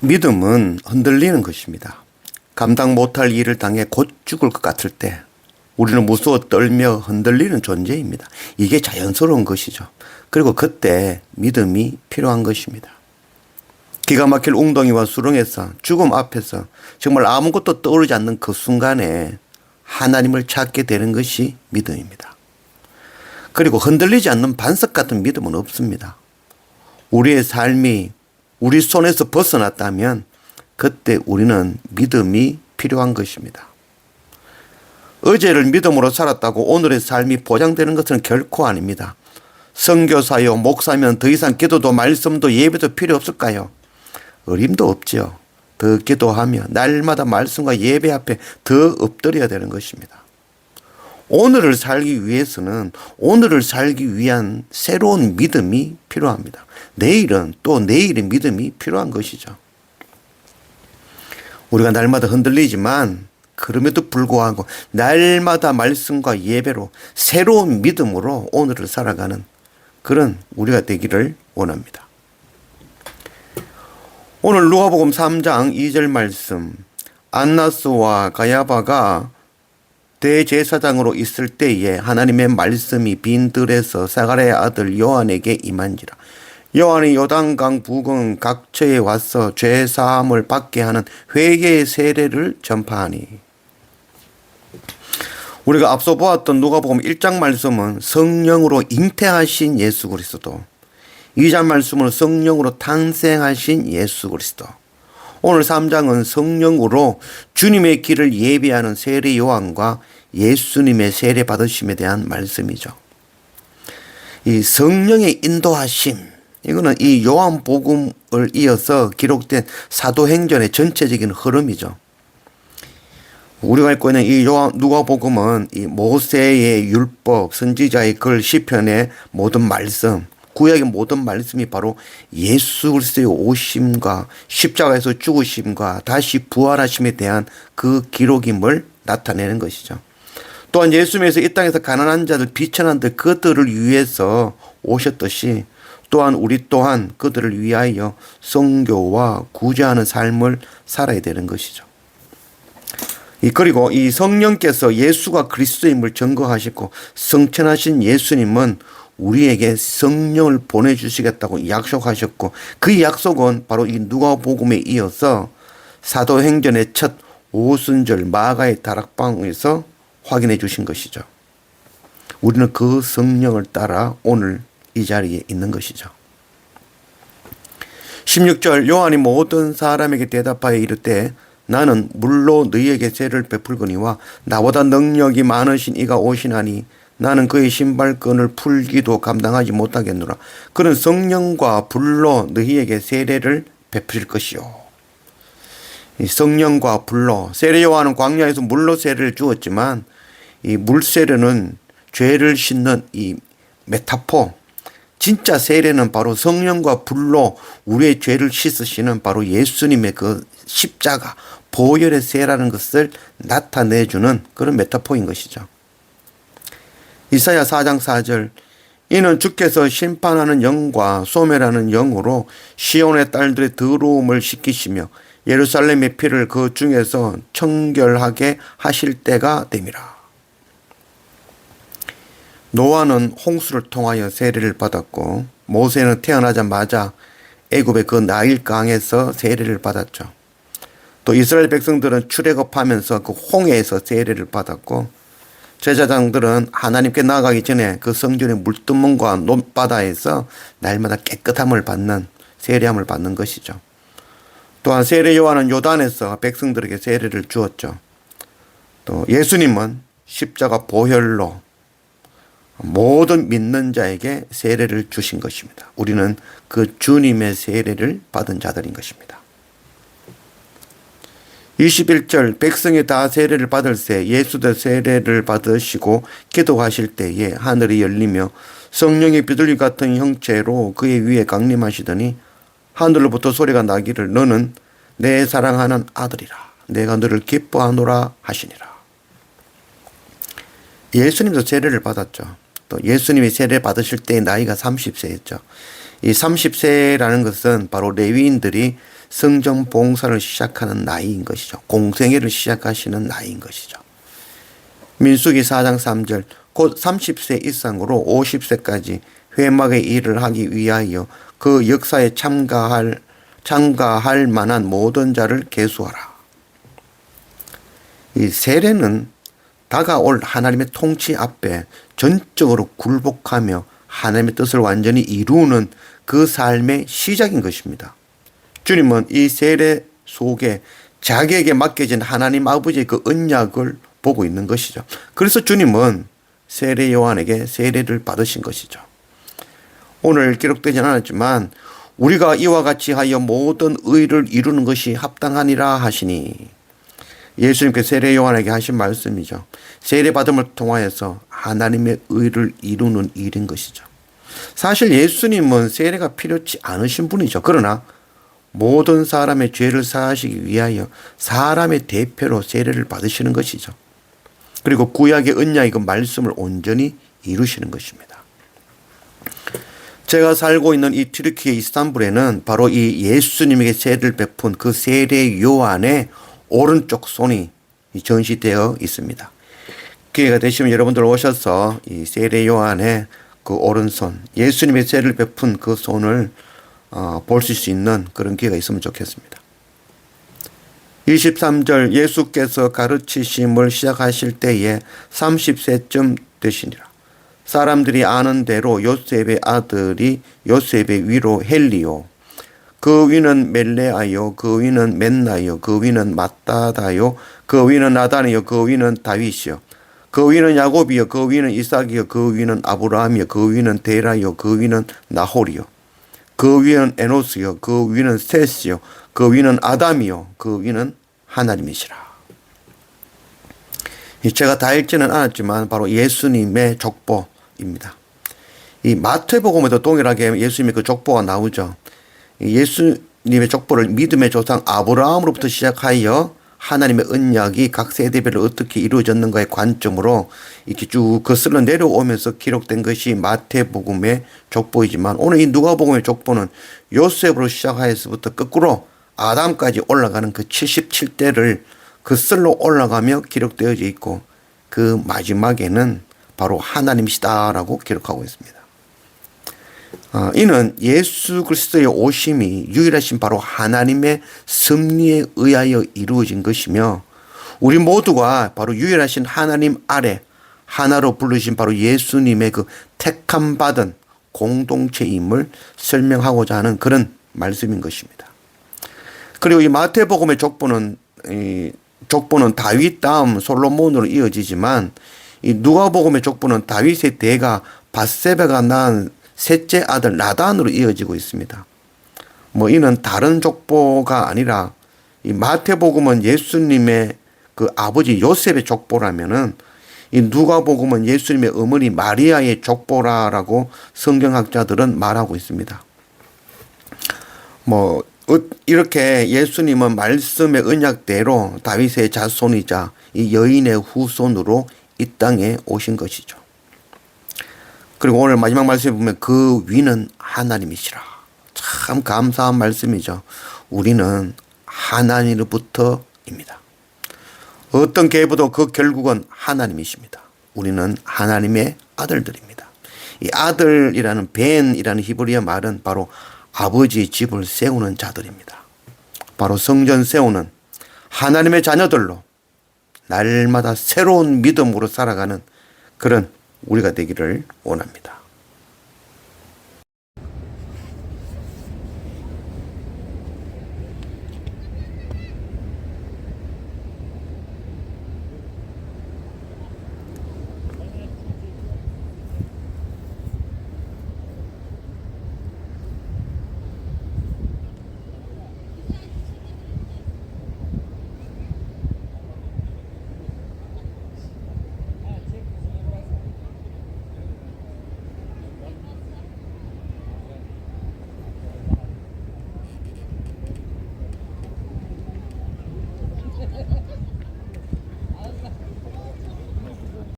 믿음은 흔들리는 것입니다. 감당 못할 일을 당해 곧 죽을 것 같을 때 우리는 무서워 떨며 흔들리는 존재입니다. 이게 자연스러운 것이죠. 그리고 그때 믿음이 필요한 것입니다. 기가 막힐 웅덩이와 수렁에서 죽음 앞에서 정말 아무것도 떠오르지 않는 그 순간에 하나님을 찾게 되는 것이 믿음입니다. 그리고 흔들리지 않는 반석 같은 믿음은 없습니다. 우리의 삶이 우리 손에서 벗어났다면 그때 우리는 믿음이 필요한 것입니다. 어제를 믿음으로 살았다고 오늘의 삶이 보장되는 것은 결코 아닙니다. 선교사요, 목사면 더 이상 기도도 말씀도 예배도 필요 없을까요? 어림도 없지요. 더 기도하며 날마다 말씀과 예배 앞에 더 엎드려야 되는 것입니다. 오늘을 살기 위해서는 오늘을 살기 위한 새로운 믿음이 필요합니다. 내일은 또 내일의 믿음이 필요한 것이죠. 우리가 날마다 흔들리지만 그럼에도 불구하고 날마다 말씀과 예배로 새로운 믿음으로 오늘을 살아가는 그런 우리가 되기를 원합니다. 오늘 누가복음 3장 2절 말씀, 안나스와 가야바가 대제사장으로 있을 때에 하나님의 말씀이 빈 들에서 사가랴의 아들 요한에게 임한지라. 요한이 요단강 부근 각처에 와서 죄 사함을 받게 하는 회개의 세례를 전파하니. 우리가 앞서 보았던 누가복음 1장 말씀은 성령으로 잉태하신 예수 그리스도, 2장 말씀은 성령으로 탄생하신 예수 그리스도, 오늘 3장은 성령으로 주님의 길을 예비하는 세례 요한과 예수님의 세례 받으심에 대한 말씀이죠. 이 성령의 인도하심, 이거는 이 요한복음을 이어서 기록된 사도행전의 전체적인 흐름이죠. 우리가 읽고 있는 이 누가복음은 이 모세의 율법, 선지자의 글, 시편의 모든 말씀, 구약의 모든 말씀이 바로 예수 그리스도의 오심과 십자가에서 죽으심과 다시 부활하심에 대한 그 기록임을 나타내는 것이죠. 또한 예수님께서 이 땅에서 가난한 자들, 비천한 들 그들을 위해서 오셨듯이 또한 우리 또한 그들을 위하여 선교와 구제하는 삶을 살아야 되는 것이죠. 그리고 이 성령께서 예수가 그리스도임을 증거하시고 성천하신 예수님은 우리에게 성령을 보내주시겠다고 약속하셨고 그 약속은 바로 이 누가복음에 이어서 사도행전의 첫 오순절 마가의 다락방에서 확인해 주신 것이죠. 우리는 그 성령을 따라 오늘 이 자리에 있는 것이죠. 16절 요한이 모든 사람에게 대답하여 이르되 나는 물로 너희에게 죄를 베풀거니와 나보다 능력이 많으신 이가 오시나니 나는 그의 신발끈을 풀기도 감당하지 못하겠노라. 그는 성령과 불로 너희에게 세례를 베풀 것이요. 이 성령과 불로, 세례 요한은 광야에서 물로 세례를 주었지만 이 물세례는 죄를 씻는 이 메타포, 진짜 세례는 바로 성령과 불로 우리의 죄를 씻으시는 바로 예수님의 그 십자가, 보혈의 세라는 것을 나타내주는 그런 메타포인 것이죠. 이사야 4장 4절 이는 주께서 심판하는 영과 소멸하는 영으로 시온의 딸들의 더러움을 씻기시며 예루살렘의 피를 그 중에서 청결하게 하실 때가 됨이라. 노아는 홍수를 통하여 세례를 받았고 모세는 태어나자마자 애굽의 그 나일강에서 세례를 받았죠. 또 이스라엘 백성들은 출애굽하면서 그 홍해에서 세례를 받았고 제사장들은 하나님께 나아가기 전에 그 성전의 물두멍과 논바다에서 날마다 깨끗함을 받는 세례함을 받는 것이죠. 또한 세례 요한은 요단에서 백성들에게 세례를 주었죠. 또 예수님은 십자가 보혈로 모든 믿는 자에게 세례를 주신 것입니다. 우리는 그 주님의 세례를 받은 자들인 것입니다. 21절 백성이 다 세례를 받을새 예수도 세례를 받으시고 기도하실 때에 하늘이 열리며 성령의 비둘기 같은 형체로 그의 위에 강림하시더니 하늘로부터 소리가 나기를 너는 내 사랑하는 아들이라 내가 너를 기뻐하노라 하시니라. 예수님도 세례를 받았죠. 또 예수님이 세례 받으실 때의 나이가 30세였죠. 이 30세라는 것은 바로 레위인들이 성전 봉사를 시작하는 나이인 것이죠. 공생애를 시작하시는 나이인 것이죠. 민수기 4장 3절 곧 30세 이상으로 50세까지 회막의 일을 하기 위하여 그 역사에 참가할 만한 모든 자를 계수하라. 이 세례는 다가올 하나님의 통치 앞에 전적으로 굴복하며 하나님의 뜻을 완전히 이루는 그 삶의 시작인 것입니다. 주님은 이 세례 속에 자기에게 맡겨진 하나님 아버지의 그 언약을 보고 있는 것이죠. 그래서 주님은 세례 요한에게 세례를 받으신 것이죠. 오늘 기록되지는 않았지만 우리가 이와 같이 하여 모든 의를 이루는 것이 합당하니라 하시니 예수님께서 세례 요한에게 하신 말씀이죠. 세례 받음을 통하여서 하나님의 의를 이루는 일인 것이죠. 사실 예수님은 세례가 필요치 않으신 분이죠. 그러나 모든 사람의 죄를 사하시기 위하여 사람의 대표로 세례를 받으시는 것이죠. 그리고 구약의 언약의 그 말씀을 온전히 이루시는 것입니다. 제가 살고 있는 이 튀르키예 이스탄불에는 바로 이 예수님에게 세례를 베푼 그 세례 요한의 오른쪽 손이 전시되어 있습니다. 기회가 되시면 여러분들 오셔서 이 세례 요한의 그 오른손, 예수님의 세례를 베푼 그 손을 보실 수 있는 그런 기회가 있으면 좋겠습니다. 23절 예수께서 가르치심을 시작하실 때에 30세쯤 되시니라. 사람들이 아는 대로 요셉의 아들이 요셉의 위로 헬리요. 그 위는 멜레아요. 그 위는 맨나요. 그 위는 마따다요. 그 위는 나단이요. 그 위는 다윗이요. 그 위는 야곱이요. 그 위는 이삭이요. 그 위는 아브라함이요. 그 위는 데라요. 그 위는 나홀이요. 그 위는 에노스요. 그 위는 셋이요. 그 위는 아담이요. 그 위는 하나님이시라. 제가 다 읽지는 않았지만 바로 예수님의 족보입니다. 이 마태복음에도 동일하게 예수님의 그 족보가 나오죠. 예수님의 족보를 믿음의 조상 아브라함으로부터 시작하여 하나님의 언약이 각 세대별로 어떻게 이루어졌는가의 관점으로 이렇게 쭉 거슬러 내려오면서 기록된 것이 마태복음의 족보이지만 오늘 이 누가복음의 족보는 요셉으로 시작하여서부터 거꾸로 아담까지 올라가는 그 77대를 거슬러 올라가며 기록되어져 있고 그 마지막에는 바로 하나님이시다라고 기록하고 있습니다. 이는 예수 그리스도의 오심이 유일하신 바로 하나님의 섭리에 의하여 이루어진 것이며 우리 모두가 바로 유일하신 하나님 아래 하나로 부르신 바로 예수님의 그 택함 받은 공동체임을 설명하고자 하는 그런 말씀인 것입니다. 그리고 이 마태복음의 족보는 다윗 다음 솔로몬으로 이어지지만 이 누가복음의 족보는 다윗의 대가 밧세바가 낳은 셋째 아들 나단으로 이어지고 있습니다. 이는 다른 족보가 아니라 이 마태복음은 예수님의 그 아버지 요셉의 족보라면은 이 누가복음은 예수님의 어머니 마리아의 족보라라고 성경학자들은 말하고 있습니다. 이렇게 예수님은 말씀의 언약대로 다윗의 자손이자 이 여인의 후손으로 이 땅에 오신 것이죠. 그리고 오늘 마지막 말씀에 보면 그 위는 하나님이시라. 참 감사한 말씀이죠. 우리는 하나님으로부터입니다. 어떤 계보도 그 결국은 하나님이십니다. 우리는 하나님의 아들들입니다. 이 아들이라는 벤이라는 히브리어 말은 바로 아버지의 집을 세우는 자들입니다. 바로 성전 세우는 하나님의 자녀들로 날마다 새로운 믿음으로 살아가는 그런 우리가 되기를 원합니다.